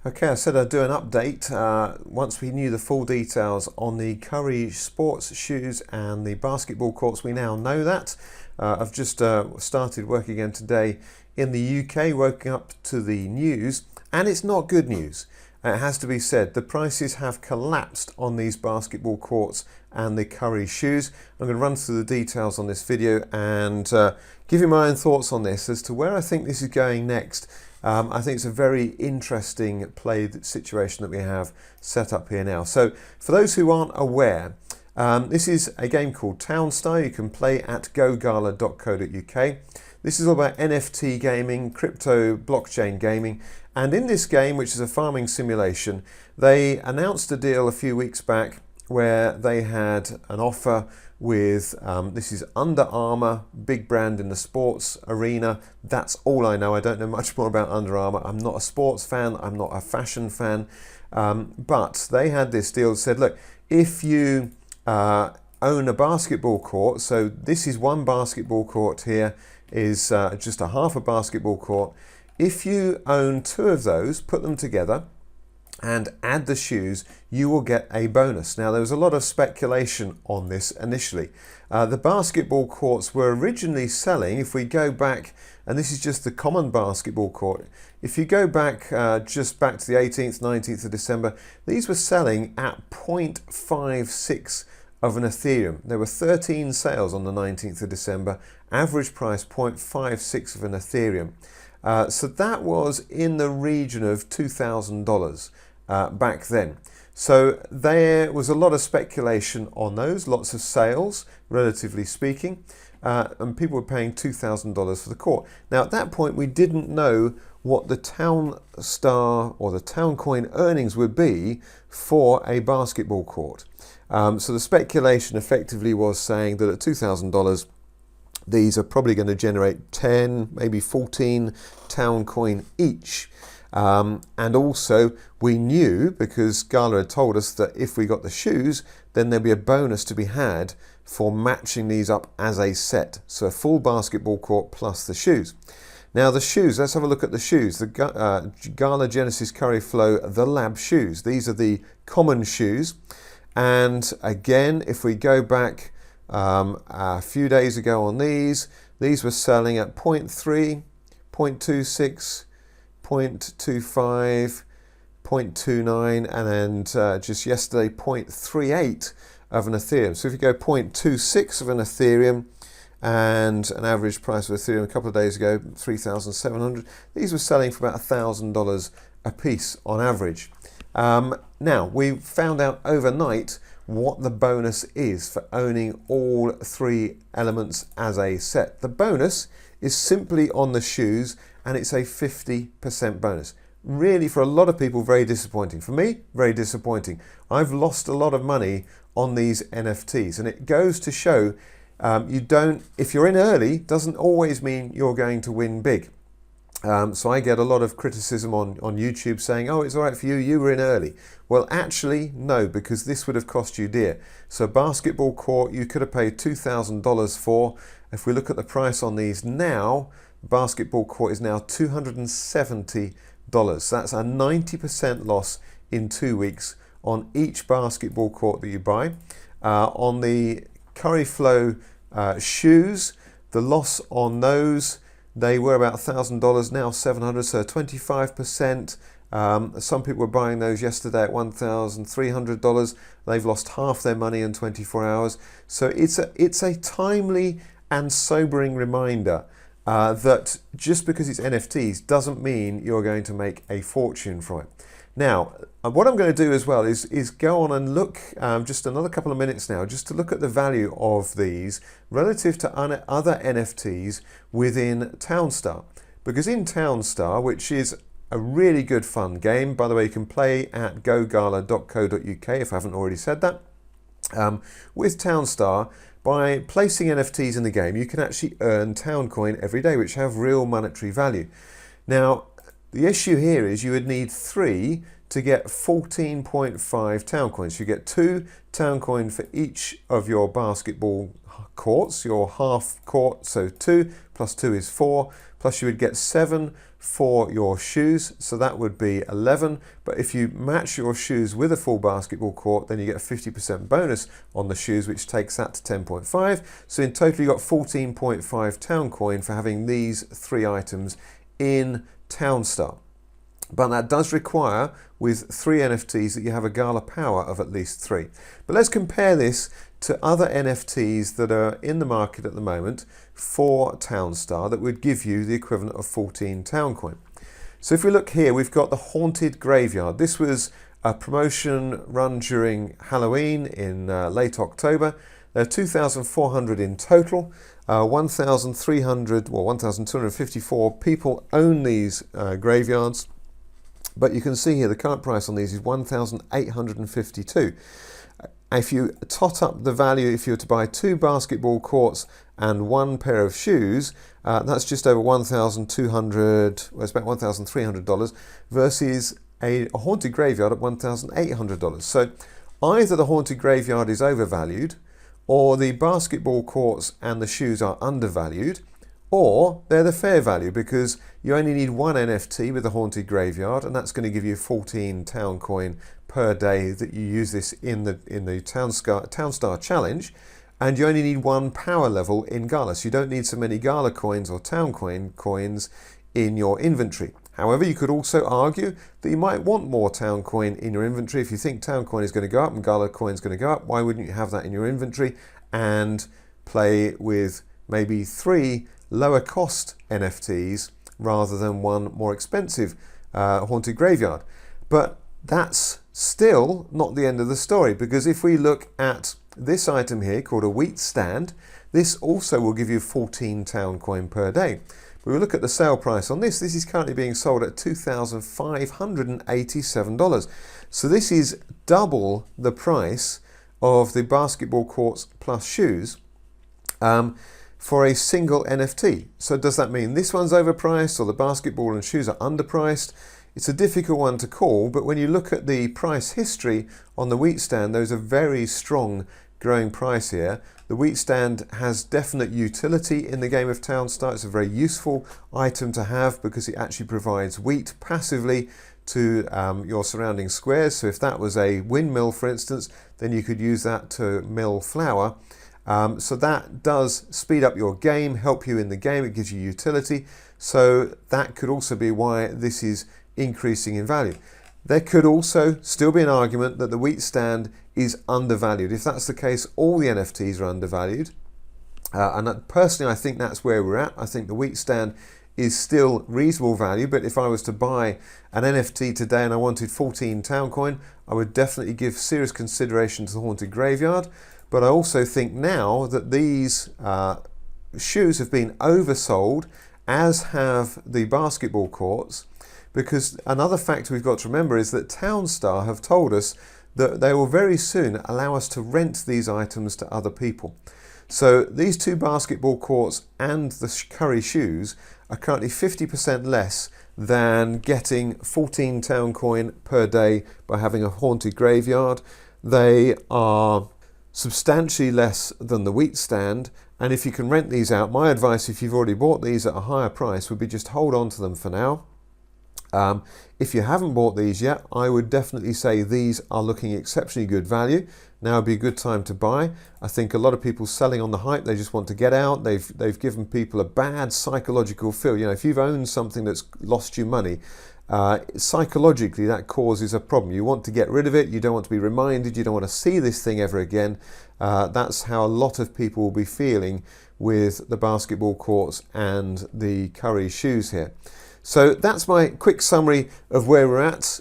Okay, I said I'd do an update once we knew the full details on the Curry sports shoes and the basketball courts. We now know that. I've just started work again today in the UK, woken up to the news, and it's not good news. It has to be said, the prices have collapsed on these basketball courts and the Curry shoes. I'm going to run through the details on this video and give you my own thoughts on this as to where I think this is going next. I think it's a very interesting play situation that we have set up here now. So for those who aren't aware, this is a game called Townstar. You can play at gogala.co.uk. This is all about NFT gaming, crypto blockchain gaming. And in this game, which is a farming simulation, they announced a deal a few weeks back where they had an offer with, this is Under Armour, big brand in the sports arena. That's all I know. I don't know much more about Under Armour. I'm not a sports fan. I'm not a fashion fan. But they had this deal that said, look, if you own a basketball court, so this is one basketball court here, is just a half a basketball court. If you own two of those, put them together and add the shoes, you will get a bonus. Now, there was a lot of speculation on this initially. The basketball courts were originally selling, if we go back, and this is just the common basketball court, if you go back just back to the 18th, 19th of December, these were selling at 0.56 of an Ethereum. There were 13 sales on the 19th of December, average price 0.56 of an Ethereum. So that was in the region of $2,000 back then. So there was a lot of speculation on those, lots of sales, relatively speaking, and people were paying $2,000 for the court. Now at that point we didn't know what the Townstar or the Towncoin earnings would be for a basketball court. So the speculation effectively was saying that at $2,000 these are probably going to generate 10, maybe 14 Towncoin each. And also we knew, because Gala had told us, that if we got the shoes, then there'd be a bonus to be had for matching these up as a set. So a full basketball court plus the shoes. Now the shoes, let's have a look at the shoes. The Gala Genesis Curry Flow, the lab shoes. These are the common shoes. And again, if we go back a few days ago on these were selling at 0.3, 0.26, 0.25, 0.29, and then just yesterday 0.38 of an Ethereum. So if you go 0.26 of an Ethereum and an average price of Ethereum a couple of days ago, 3,700, these were selling for about $1,000 a piece on average. Now, we found out overnight what the bonus is for owning all three elements as a set. The bonus is simply on the shoes, and it's a 50% bonus. Really, for a lot of people, very disappointing. For me, very disappointing. I've lost a lot of money on these NFTs, and it goes to show if you're in early, doesn't always mean you're going to win big. So I get a lot of criticism on YouTube saying, oh, it's all right for you, you were in early. Well, actually, no, because this would have cost you dear. So basketball court, you could have paid $2,000 for. If we look at the price on these now, basketball court is now $270. That's a 90% loss in 2 weeks on each basketball court that you buy. On the Curry Flow shoes, the loss on those, they were about $1,000, now $700, so 25%. Some people were buying those yesterday at $1,300. They've lost half their money in 24 hours. So it's a timely and sobering reminder that just because it's NFTs doesn't mean you're going to make a fortune from it. Now, what I'm going to do as well is go on and look, just another couple of minutes now, just to look at the value of these relative to other NFTs within Townstar. Because in Townstar, which is a really good fun game, by the way, you can play at gogala.co.uk if I haven't already said that. With Townstar, by placing NFTs in the game, you can actually earn Towncoin every day, which have real monetary value. Now, the issue here is you would need 3 to get 14.5 Towncoins. You get 2 Towncoin for each of your basketball courts, your half court, so 2 plus 2 is 4, plus you would get 7 for your shoes, so that would be 11. But if you match your shoes with a full basketball court, then you get a 50% bonus on the shoes, which takes that to 10.5. So in total you got 14.5 town coin for having these 3 items in Townstar. But that does require, with 3 NFTs, that you have a gala power of at least 3. But let's compare this to other NFTs that are in the market at the moment for Townstar that would give you the equivalent of 14 town coin. So if we look here, we've got the Haunted Graveyard. This was a promotion run during Halloween in late October. There are 2,400 in total. 1,254 people own these graveyards. But you can see here the current price on these is 1,852. If you tot up the value, if you were to buy 2 basketball courts and 1 pair of shoes, that's just over 1,200, well, it's about $1,300 versus a haunted graveyard at $1,800. So either the haunted graveyard is overvalued, or the basketball courts and the shoes are undervalued, or they're the fair value, because you only need 1 NFT with the haunted graveyard, and that's going to give you 14 town coin per day that you use this in the Townstar challenge, and you only need 1 power level in gala, so you don't need so many gala coins or town coins in your inventory. However, you could also argue that you might want more town coin in your inventory. If you think town coin is going to go up and gala coin is going to go up, why wouldn't you have that in your inventory and play with maybe 3 lower cost NFTs rather than 1 more expensive haunted graveyard? But that's still not the end of the story, because if we look at this item here called a wheat stand, this also will give you 14 town coin per day. But we look at the sale price on this. This is currently being sold at $2,587. So this is double the price of the basketball courts plus shoes for a single NFT. So does that mean this one's overpriced or the basketball and shoes are underpriced? It's a difficult one to call, but when you look at the price history on the wheat stand, there's a very strong growing price here. The wheat stand has definite utility in the game of Townstar. It's a very useful item to have because it actually provides wheat passively to your surrounding squares. So if that was a windmill, for instance, then you could use that to mill flour. So that does speed up your game, help you in the game. It gives you utility. So that could also be why this is increasing in value. There could also still be an argument that the wheat stand is undervalued. If that's the case, all the NFTs are undervalued. Personally, I think that's where we're at. I think the wheat stand is still reasonable value, but if I was to buy an NFT today and I wanted 14 town coin, I would definitely give serious consideration to the haunted graveyard. But I also think now that these shoes have been oversold, as have the basketball courts, because another factor we've got to remember is that Townstar have told us that they will very soon allow us to rent these items to other people. So these 2 basketball courts and the Curry shoes are currently 50% less than getting 14 town coin per day by having a haunted graveyard. They are substantially less than the wheat stand, and if you can rent these out, my advice if you've already bought these at a higher price would be just hold on to them for now. If you haven't bought these yet, I would definitely say these are looking exceptionally good value. Now would be a good time to buy. I think a lot of people selling on the hype, they just want to get out. They've given people a bad psychological feel. You know, if you've owned something that's lost you money, psychologically that causes a problem. You want to get rid of it, you don't want to be reminded, you don't want to see this thing ever again. That's how a lot of people will be feeling with the basketball courts and the Curry shoes here. So that's my quick summary of where we're at.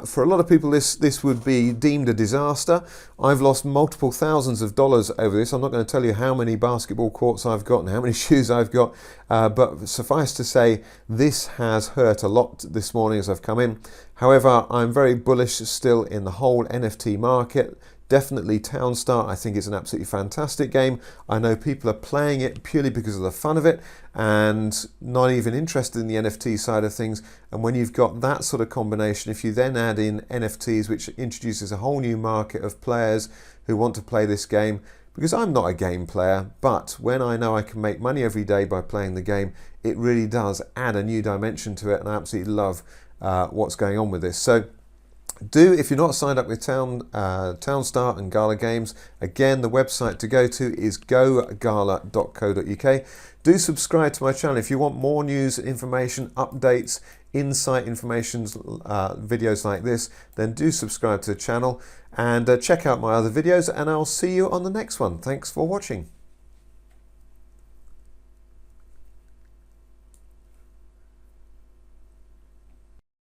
For a lot of people, this would be deemed a disaster. I've lost multiple thousands of dollars over this. I'm not going to tell you how many basketball courts I've got and how many shoes I've got, but suffice to say, this has hurt a lot this morning as I've come in. However, I'm very bullish still in the whole NFT market. Definitely Townstar, I think it's an absolutely fantastic game. I know people are playing it purely because of the fun of it and not even interested in the NFT side of things. And when you've got that sort of combination, if you then add in NFTs, which introduces a whole new market of players who want to play this game, because I'm not a game player, but when I know I can make money every day by playing the game, it really does add a new dimension to it, and I absolutely love what's going on with this. So if you're not signed up with Townstar and Gala Games, again, the website to go to is gogala.co.uk. Do subscribe to my channel if you want more news, information, updates, insight information, videos like this. Then do subscribe to the channel and check out my other videos, and I'll see you on the next one. Thanks for watching.